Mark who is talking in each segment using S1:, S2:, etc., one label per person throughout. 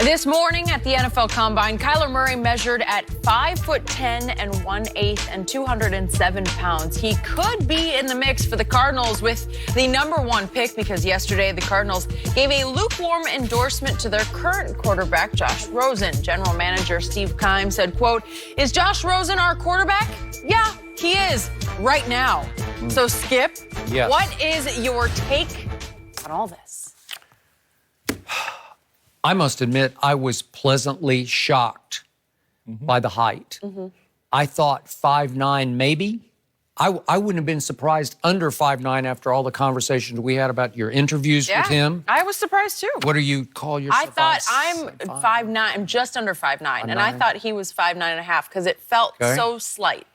S1: This morning at the NFL Combine, Kyler Murray measured at 5'10" and 1/8 and 207 pounds. He could be in the mix for the Cardinals with the #1 pick because yesterday the Cardinals gave a lukewarm endorsement to their current quarterback, Josh Rosen. General Manager Steve Keim said, quote, "Is Josh Rosen our quarterback? Yeah, he is right now." So, Skip,
S2: yes.
S1: What is your take on all this?
S2: I must admit, I was pleasantly shocked by the height. I thought 5'9" maybe. I wouldn't have been surprised under 5'9" after all the conversations we had about your interviews with him.
S1: I was surprised too.
S2: What do you call yourself?
S1: I thought I'm 5'9". I'm just under 5'9", and I thought he was 5'9.5" because it felt so slight.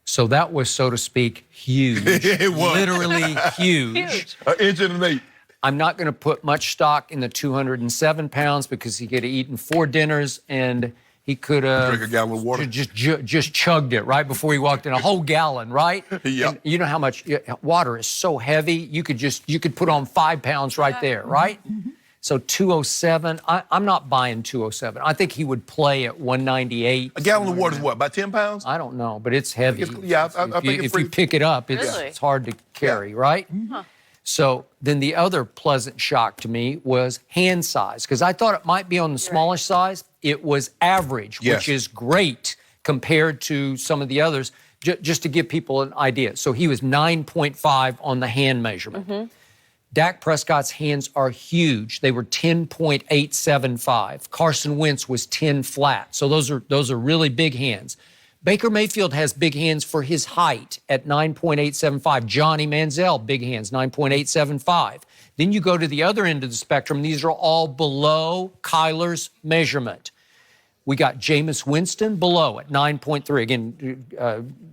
S2: So that was, so to speak, huge.
S3: It was.
S2: Literally huge.
S3: An inch and an eighth.
S2: I'm not going to put much stock in the 207 pounds because he could have eaten 4 dinners and he could have
S3: drink a gallon of water.
S2: Just chugged it right before he walked in, a whole gallon, right?
S3: Yeah.
S2: And you know how much water is so heavy, you could put on 5 pounds right there, right? So 207, I'm not buying 207. I think he would play at 198.
S3: A gallon of water is what, about 10 pounds?
S2: I don't know, but it's heavy.
S3: I think it's
S2: if you pick it up, it's hard to carry, right? So then the other pleasant shock to me was hand size, because I thought it might be on the smallish size. It was average, which is great compared to some of the others, just to give people an idea. So he was 9.5 on the hand measurement. Dak Prescott's hands are huge. They were 10.875. Carson Wentz was 10 flat. So those are really big hands. Baker Mayfield has big hands for his height at 9.875. Johnny Manziel, big hands, 9.875. Then you go to the other end of the spectrum. These are all below Kyler's measurement. We got Jameis Winston below at 9.3. Again,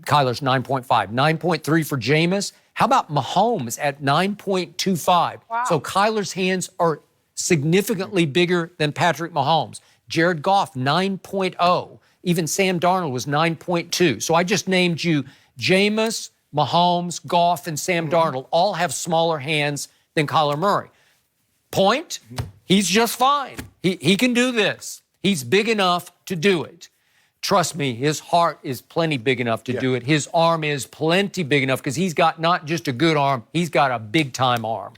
S2: Kyler's 9.5. 9.3 for Jameis. How about Mahomes at 9.25?
S1: Wow.
S2: So Kyler's hands are significantly bigger than Patrick Mahomes. Jared Goff, 9.0. Even Sam Darnold was 9.2. So I just named you Jameis, Mahomes, Goff, and Sam Darnold. All have smaller hands than Kyler Murray. Point, he's just fine. He can do this. He's big enough to do it. Trust me, his heart is plenty big enough to do it. His arm is plenty big enough because he's got not just a good arm, he's got a big-time arm.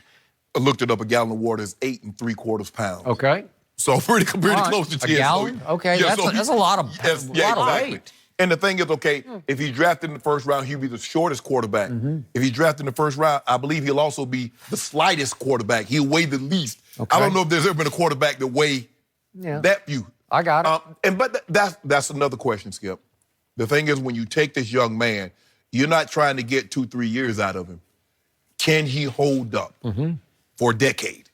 S3: I looked it up. A gallon of water is 8 3/4 pounds.
S2: Okay.
S3: So pretty close to 10.
S2: A gallon? Okay,
S3: Yeah,
S2: that's a lot of weight.
S3: And the thing is, if he's drafted in the first round, he'll be the shortest quarterback. If he's drafted in the first round, I believe he'll also be the slightest quarterback. He'll weigh the least. I don't know if there's ever been a quarterback that weigh that few.
S2: I got it.
S3: But that's another question, Skip. The thing is, when you take this young man, you're not trying to get 2-3 years out of him. Can he hold up for a decade?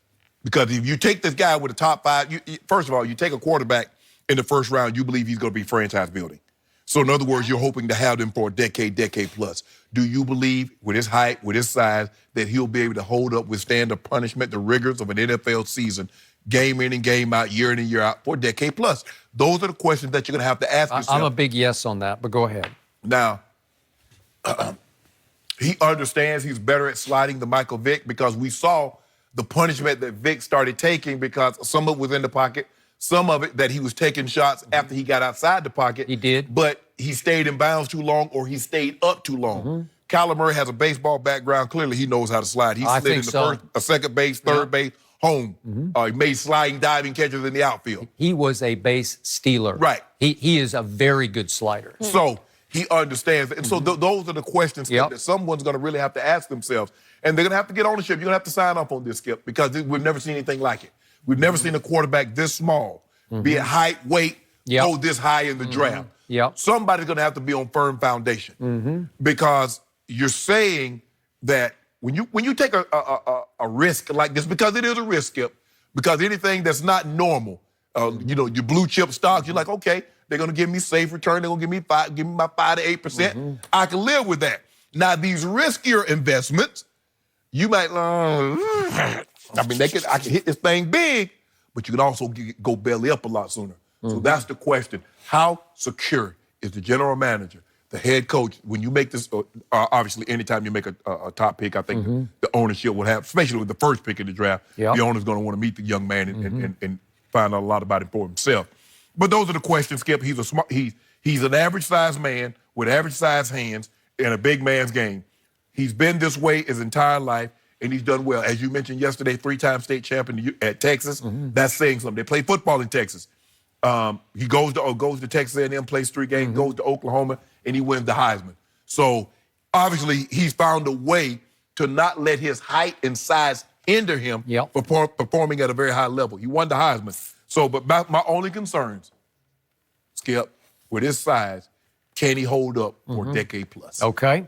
S3: Because if you take this guy with a top 5, first of all, you take a quarterback in the first round, you believe he's going to be franchise building. So in other words, you're hoping to have them for a decade plus. Do you believe with his height, with his size, that he'll be able to hold up, withstand the punishment, the rigors of an NFL season, game in and game out, year in and year out, for a decade plus? Those are the questions that you're going to have to ask yourself.
S2: I'm a big yes on that, but go ahead.
S3: Now, he understands he's better at sliding than Michael Vick because we saw the punishment that Vick started taking because some of it was in the pocket, some of it that he was taking shots after he got outside the pocket.
S2: He did.
S3: But he stayed in bounds too long or he stayed up too long. Kyler Murray has a baseball background. Clearly, he knows how to slide. He slid in the second base, third base, home. He made sliding, diving catches in the outfield.
S2: He was a base stealer.
S3: Right.
S2: He is a very good slider.
S3: So he understands. And so those are the questions that someone's going to really have to ask themselves. And they're going to have to get ownership. You're going to have to sign up on this, Skip, because we've never seen anything like it. We've never seen a quarterback this small, be it height, weight, go this high in the draft. Somebody's going to have to be on firm foundation because you're saying that when you take a risk like this, because it is a risk, Skip, because anything that's not normal, your blue chip stocks, you're like, okay, they're going to give me safe return. They're going to give me my 5 to 8%. I can live with that. Now, these riskier investments, you might, I can hit this thing big, but you can also go belly up a lot sooner. So that's the question. How secure is the general manager, the head coach, when you make this, obviously anytime you make a top pick, I think the ownership will have, especially with the first pick in the draft, the owner's going to want to meet the young man and find out a lot about him for himself. But those are the questions, Skip. He's an average-sized man with average-sized hands in a big man's game. He's been this way his entire life, and he's done well. As you mentioned yesterday, 3-time state champion at Texas. That's saying something. They play football in Texas. He goes to Texas A&M, plays 3 games, goes to Oklahoma, and he wins the Heisman. So obviously he's found a way to not let his height and size hinder him for performing at a very high level. He won the Heisman. So, but my only concerns, Skip, with his size, can he hold up for a decade plus?
S2: Okay.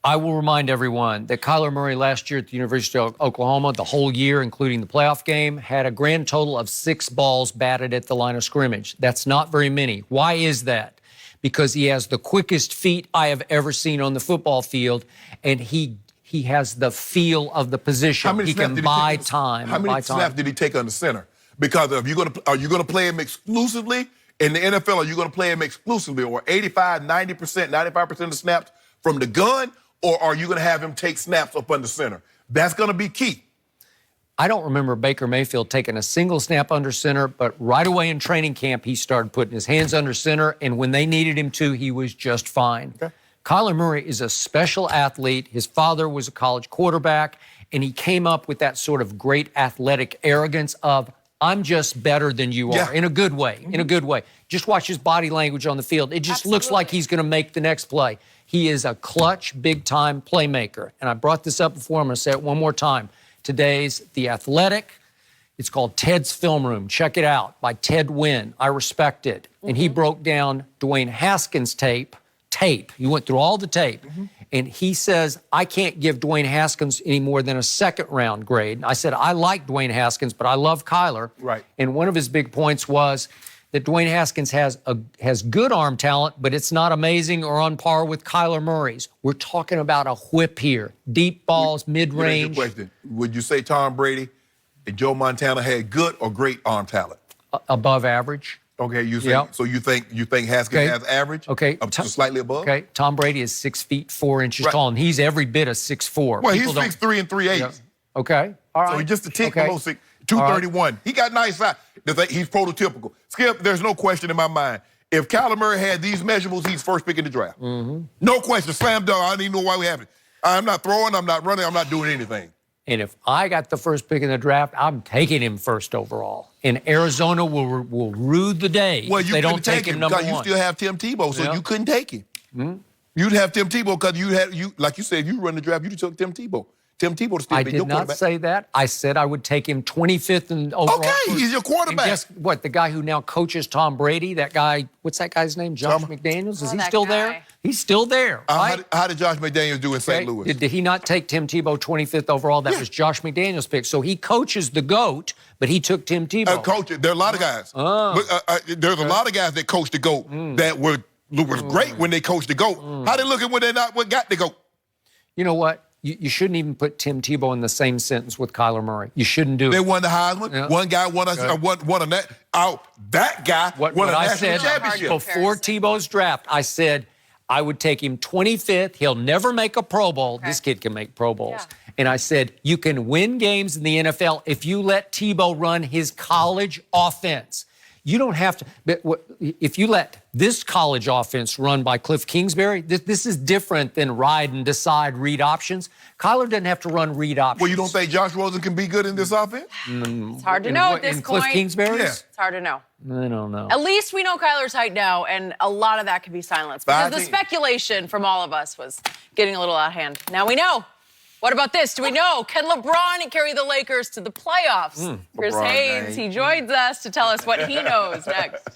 S2: I will remind everyone that Kyler Murray last year at the University of Oklahoma, the whole year, including the playoff game, had a grand total of 6 balls batted at the line of scrimmage. That's not very many. Why is that? Because he has the quickest feet I have ever seen on the football field, and he has the feel of the position. He can buy time.
S3: How many snaps did he take under center? Because are you going to play him exclusively in the NFL? Are you going to play him exclusively, or 85, 90%, 95% of the snaps from the gun? Or are you going to have him take snaps up under center? That's going to be key.
S2: I don't remember Baker Mayfield taking a single snap under center, but right away in training camp, he started putting his hands under center, and when they needed him to, he was just fine. Okay. Kyler Murray is a special athlete. His father was a college quarterback, and he came up with that sort of great athletic arrogance of, I'm just better than you are, in a good way, in a good way. Just watch his body language on the field. It just looks like he's going to make the next play. He is a clutch, big-time playmaker. And I brought this up before. I'm going to say it one more time. Today's The Athletic. It's called Ted's Film Room. Check it out, by Ted Wynn. I respect it. And he broke down Dwayne Haskins' tape. He went through all the tape. And he says, I can't give Dwayne Haskins any more than a second-round grade. I said, I like Dwayne Haskins, but I love Kyler.
S3: Right.
S2: And one of his big points was that Dwayne Haskins has good arm talent, but it's not amazing or on par with Kyler Murray's. We're talking about a whip here. Deep balls, mid-range.
S3: Question. Would you say Tom Brady and Joe Montana had good or great arm talent?
S2: Above average.
S3: Okay, you think, so you think Haskins has average?
S2: Okay.
S3: Up to slightly above?
S2: Okay. Tom Brady is 6 feet 4 inches tall, and he's every bit of 6'4".
S3: Well, he's 6'3" and 3/8".
S2: Yeah. Okay. All right.
S3: So he's just a tick below 6. 231. Right. He got nice size. He's prototypical. Skip, there's no question in my mind. If Kyler Murray had these measurables, he's first pick in the draft. No question. Slam dunk. I don't even know why we have it. I'm not throwing. I'm not running. I'm not doing anything.
S2: And if I got the first pick in the draft, I'm taking him first overall. And Arizona will rue the day if they don't take him number 1.
S3: You still have Tim Tebow, so you couldn't take him. You'd have Tim Tebow because like you said, if you run the draft, you took Tim Tebow. Tim Tebow to still be your quarterback. I did not say that. I said I would take him 25th in overall. Okay, he's your quarterback.
S2: And guess what? The guy who now coaches Tom Brady, that guy, what's that guy's name? Josh McDaniels? Is he still there? He's still there, right?
S3: How did Josh McDaniels do in St. Louis?
S2: Did he not take Tim Tebow 25th overall? That was Josh McDaniels' pick. So he coaches the GOAT, but he took Tim Tebow.
S3: There are a lot of guys. There's a lot of guys that coached the GOAT that was great when they coached the GOAT. How they looking when they not what got the GOAT?
S2: You know what? You shouldn't even put Tim Tebow in the same sentence with Kyler Murray. You shouldn't do it.
S3: They won the Heisman. Yeah. One guy won that guy won a national championship.
S2: Before Tebow's draft, I said I would take him 25th. He'll never make a Pro Bowl. This kid can make Pro Bowls. Yeah. And I said, you can win games in the NFL if you let Tebow run his college offense. You don't have to, but if you let this college offense run by Cliff Kingsbury, this is different than ride and decide read options. Kyler doesn't have to run read options.
S3: Well, you don't think Josh Rosen can be good in this offense?
S1: It's hard to know at this point.
S2: Cliff Kingsbury's?
S3: Yeah.
S1: It's hard to know.
S2: I don't know.
S1: At least we know Kyler's height now, and a lot of that can be silenced. Because the speculation from all of us was getting a little out of hand. Now we know. What about this? Do we know? Can LeBron carry the Lakers to the playoffs? Chris Haynes, he joins us to tell us what he knows next.